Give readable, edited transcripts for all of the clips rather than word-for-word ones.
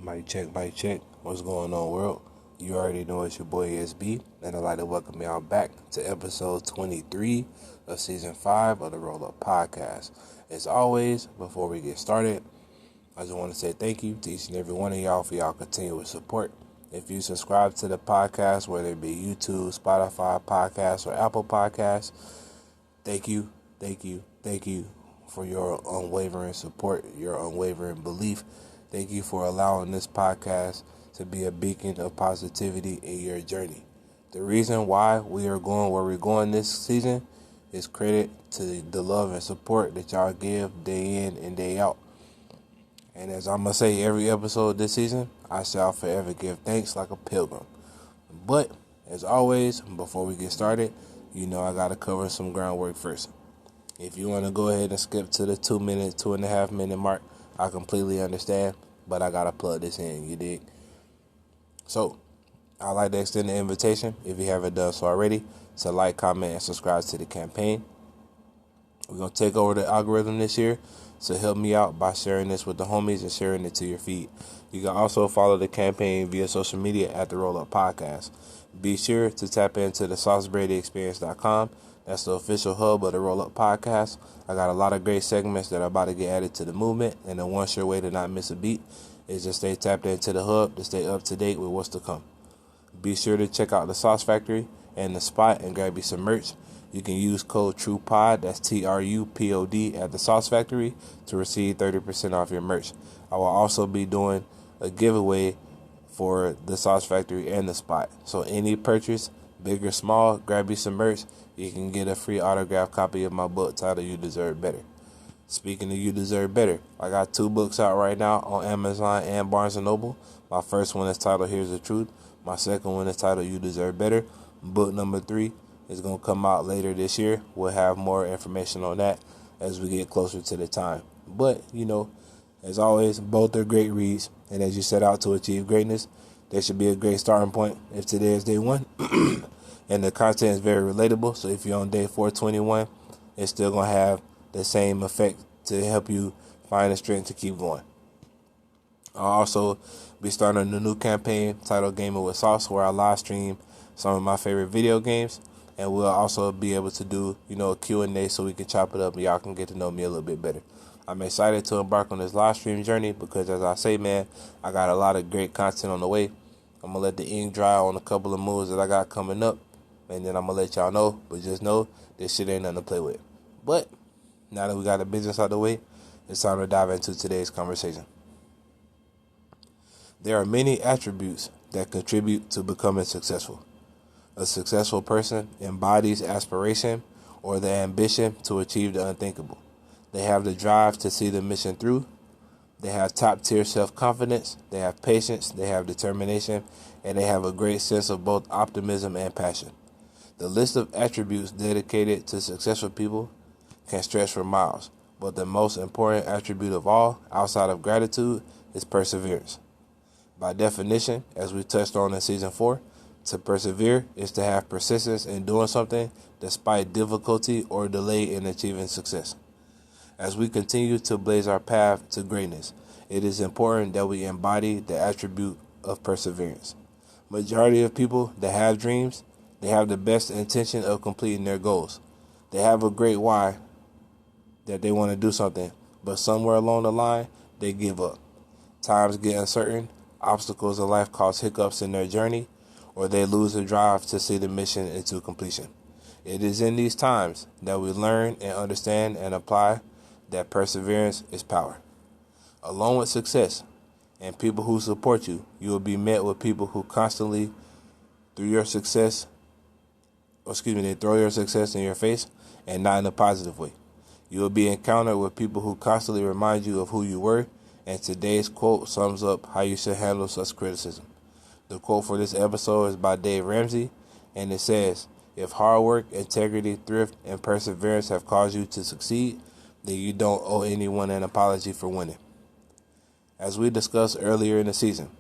Mic check, mic check. What's going on, world? You already know it's your boy SB, and I'd like to welcome y'all back to episode 23 of season 5 of the Roll Up Podcast. As always, before we get started, I just want to say thank you to each and every one of y'all for y'all continuous support. If you subscribe to the podcast, whether it be YouTube, Spotify Podcasts, or Apple Podcasts, thank you for your unwavering support, your unwavering belief. Thank you for allowing this podcast to be a beacon of positivity in your journey. The reason why we are going where we're going this season is credit to the love and support that y'all give day in and day out. And as I'm going to say every episode this season, I shall forever give thanks like a pilgrim. But, as always, before we get started, I got to cover some groundwork first. If you want to go ahead and skip to the 2.5 minute mark, I completely understand, but I got to plug this in, you dig? So, I'd like to extend the invitation, if you haven't done so already, to like, comment, and subscribe to the campaign. We're going to take over the algorithm this year, so help me out by sharing this with the homies and sharing it to your feed. You can also follow the campaign via social media at the Roll Up Podcast. Be sure to tap into the SauceBradyExperience.com. That's the official hub of the Roll Up Podcast. I got a lot of great segments that are about to get added to the movement, and the one sure way to not miss a beat is to stay tapped into the hub to stay up to date with what's to come. Be sure to check out the Sauce Factory and the Spot and grab you some merch. You can use code TRUPOD, that's TRUPOD, at the Sauce Factory to receive 30% off your merch. I will also be doing a giveaway for the Sauce Factory and the Spot. So any purchase, big or small, grab you some merch. You can get a free autographed copy of my book titled You Deserve Better. Speaking of You Deserve Better, I got 2 books out right now on Amazon and Barnes & Noble. My first one is titled Here's the Truth. My second one is titled You Deserve Better. Book number 3 is going to come out later this year. We'll have more information on that as we get closer to the time. But, as always, both are great reads. And as you set out to achieve greatness, there should be a great starting point if today is day 1. And the content is very relatable. So if you're on day 421, it's still going to have the same effect to help you find the strength to keep going. I'll also be starting a new campaign titled Gaming with Sauce, where I live stream some of my favorite video games. And we'll also be able to do, a Q&A so we can chop it up and y'all can get to know me a little bit better. I'm excited to embark on this live stream journey because, as I say, man, I got a lot of great content on the way. I'm going to let the ink dry on a couple of moves that I got coming up. And then I'm going to let y'all know. But just know this shit ain't nothing to play with. But now that we got the business out of the way, it's time to dive into today's conversation. There are many attributes that contribute to becoming successful. A successful person embodies aspiration or the ambition to achieve the unthinkable. They have the drive to see the mission through. They have top-tier self-confidence. They have patience. They have determination. And they have a great sense of both optimism and passion. The list of attributes dedicated to successful people can stretch for miles. But the most important attribute of all, outside of gratitude, is perseverance. By definition, as we touched on in Season 4, to persevere is to have persistence in doing something despite difficulty or delay in achieving success. As we continue to blaze our path to greatness, it is important that we embody the attribute of perseverance. Majority of people that have dreams, they have the best intention of completing their goals. They have a great why that they want to do something, but somewhere along the line, they give up. Times get uncertain, obstacles of life cause hiccups in their journey, or they lose the drive to see the mission into completion. It is in these times that we learn and understand and apply that perseverance is power. Along with success and people who support you, you will be met with people who constantly, they throw your success in your face, and not in a positive way. You will be encountered with people who constantly remind you of who you were, and today's quote sums up how you should handle such criticism. The quote for this episode is by Dave Ramsey, and it says, "If hard work, integrity, thrift, and perseverance have caused you to succeed, then you don't owe anyone an apology for winning." As we discussed earlier in the season,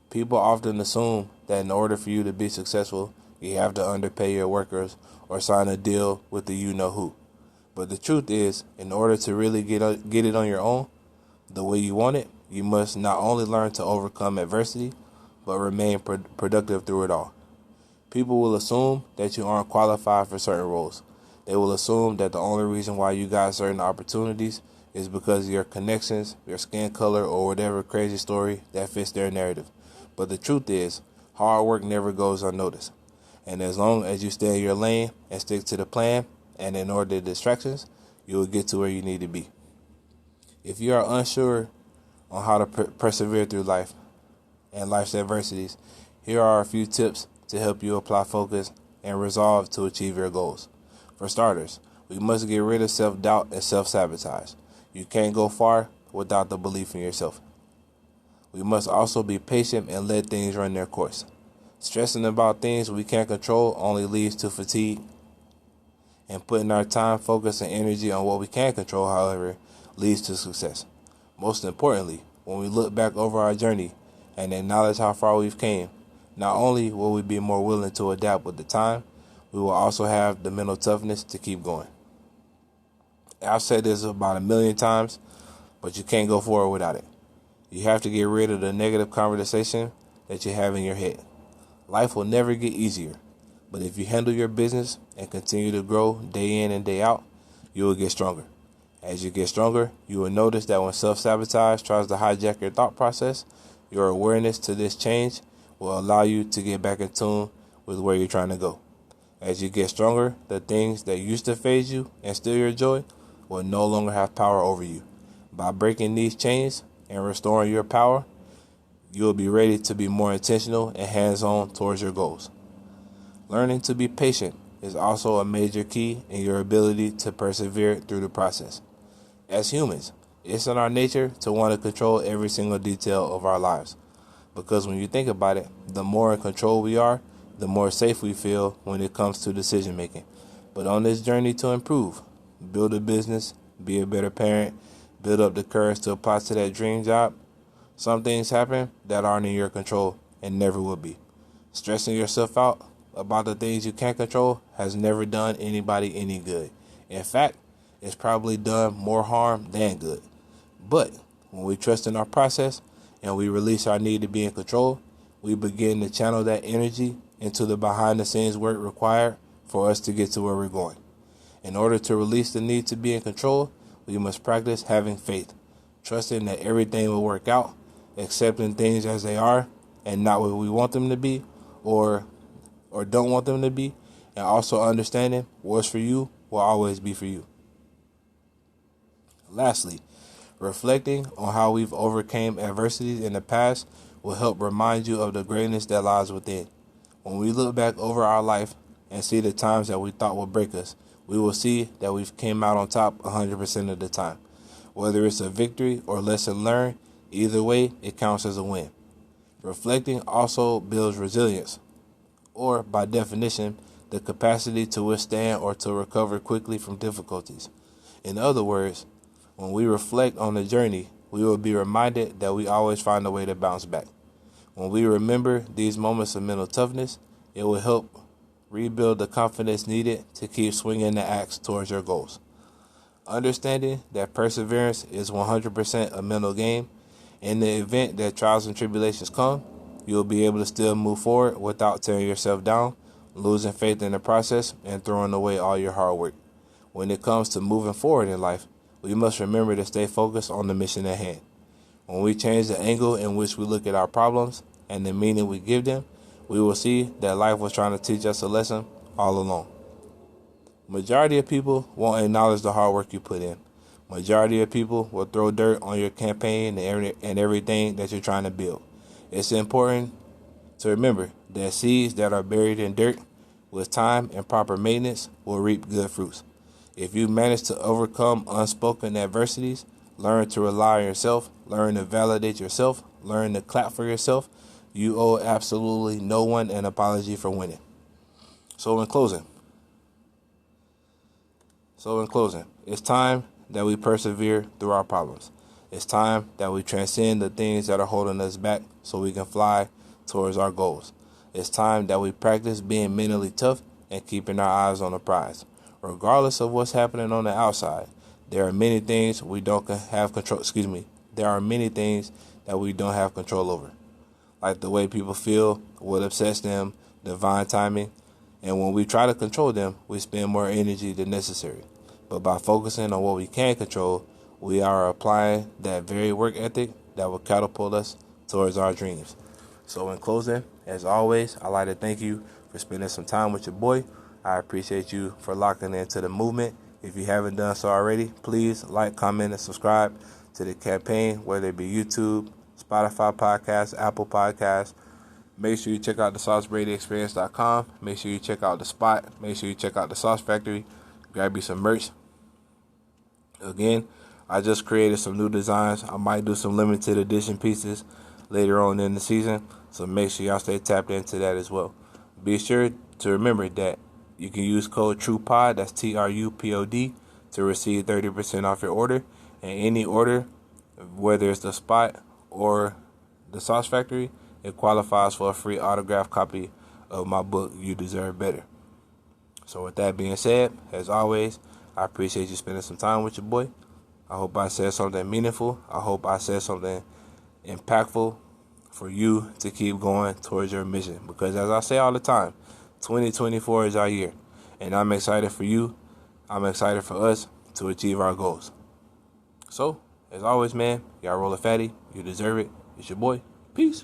people often assume that in order for you to be successful, you have to underpay your workers or sign a deal with the you-know-who. But the truth is, in order to really get it on your own, the way you want it, You must not only learn to overcome adversity, but remain productive through it all. People will assume that you aren't qualified for certain roles. They will assume that the only reason why you got certain opportunities is because of your connections, your skin color, or whatever crazy story that fits their narrative. But the truth is, hard work never goes unnoticed. And as long as you stay in your lane and stick to the plan and ignore the distractions, you will get to where you need to be. If you are unsure on how to persevere through life and life's adversities, here are a few tips to help you apply focus and resolve to achieve your goals. For starters, we must get rid of self-doubt and self-sabotage. You can't go far without the belief in yourself. We must also be patient and let things run their course. Stressing about things we can't control only leads to fatigue, and putting our time, focus, and energy on what we can control, however, leads to success. Most importantly, when we look back over our journey and acknowledge how far we've came, not only will we be more willing to adapt with the time, we will also have the mental toughness to keep going. I've said this about 1,000,000 times, but you can't go forward without it. You have to get rid of the negative conversation that you have in your head. Life will never get easier, but if you handle your business and continue to grow day in and day out, you will get stronger. As you get stronger, you will notice that when self-sabotage tries to hijack your thought process, your awareness to this change will allow you to get back in tune with where you're trying to go. As you get stronger, the things that used to phase you and steal your joy will no longer have power over you. By breaking these chains and restoring your power, you will be ready to be more intentional and hands-on towards your goals. Learning to be patient is also a major key in your ability to persevere through the process. As humans, it's in our nature to want to control every single detail of our lives. Because when you think about it, the more in control we are, the more safe we feel when it comes to decision making. But on this journey to improve, build a business, be a better parent, build up the courage to apply to that dream job, some things happen that aren't in your control and never will be. Stressing yourself out about the things you can't control has never done anybody any good. In fact, it's probably done more harm than good. But when we trust in our process and we release our need to be in control, we begin to channel that energy into the behind-the-scenes work required for us to get to where we're going. In order to release the need to be in control, we must practice having faith, trusting that everything will work out, accepting things as they are and not what we want them to be or don't want them to be, and also understanding what's for you will always be for you. Lastly, reflecting on how we've overcame adversities in the past will help remind you of the greatness that lies within. When we look back over our life and see the times that we thought would break us, we will see that we've came out on top 100% of the time. Whether it's a victory or lesson learned, either way, it counts as a win. Reflecting also builds resilience, or by definition, the capacity to withstand or to recover quickly from difficulties. In other words, when we reflect on the journey, we will be reminded that we always find a way to bounce back. When we remember these moments of mental toughness, it will help rebuild the confidence needed to keep swinging the axe towards your goals. Understanding that perseverance is 100% a mental game, in the event that trials and tribulations come, you will be able to still move forward without tearing yourself down, losing faith in the process, and throwing away all your hard work. When it comes to moving forward in life, we must remember to stay focused on the mission at hand. When we change the angle in which we look at our problems and the meaning we give them, we will see that life was trying to teach us a lesson all along. Majority of people won't acknowledge the hard work you put in. Majority of people will throw dirt on your campaign and everything that you're trying to build. It's important to remember that seeds that are buried in dirt with time and proper maintenance will reap good fruits. If you manage to overcome unspoken adversities, learn to rely on yourself, learn to validate yourself, learn to clap for yourself, you owe absolutely no one an apology for winning. So in closing, it's time that we persevere through our problems. It's time that we transcend the things that are holding us back so we can fly towards our goals. It's time that we practice being mentally tough and keeping our eyes on the prize. Regardless of what's happening on the outside, there are many things we don't have control. There are many things that we don't have control over, like the way people feel, what upsets them, divine timing. And when we try to control them, we spend more energy than necessary. But by focusing on what we can control, we are applying that very work ethic that will catapult us towards our dreams. So in closing, as always, I'd like to thank you for spending some time with your boy. I appreciate you for locking into the movement. If you haven't done so already, please like, comment, and subscribe to the campaign, whether it be YouTube, Spotify Podcasts, Apple Podcasts. Make sure you check out the SauceBradyExperience.com. Make sure you check out The Spot. Make sure you check out the Sauce Factory. Grab you some merch. Again, I just created some new designs. I might do some limited edition pieces later on in the season. So make sure y'all stay tapped into that as well. Be sure to remember that you can use code TRUPOD, that's TRUPOD, to receive 30% off your order. And any order, whether it's The Spot or the Sauce Factory, it qualifies for a free autographed copy of my book, You Deserve Better. So with that being said, as always, I appreciate you spending some time with your boy. I hope I said something meaningful. I hope I said something impactful for you to keep going towards your mission. Because as I say all the time, 2024 is our year. And I'm excited for you. I'm excited for us to achieve our goals. So, as always, man, y'all roll a fatty. You deserve it. It's your boy. Peace.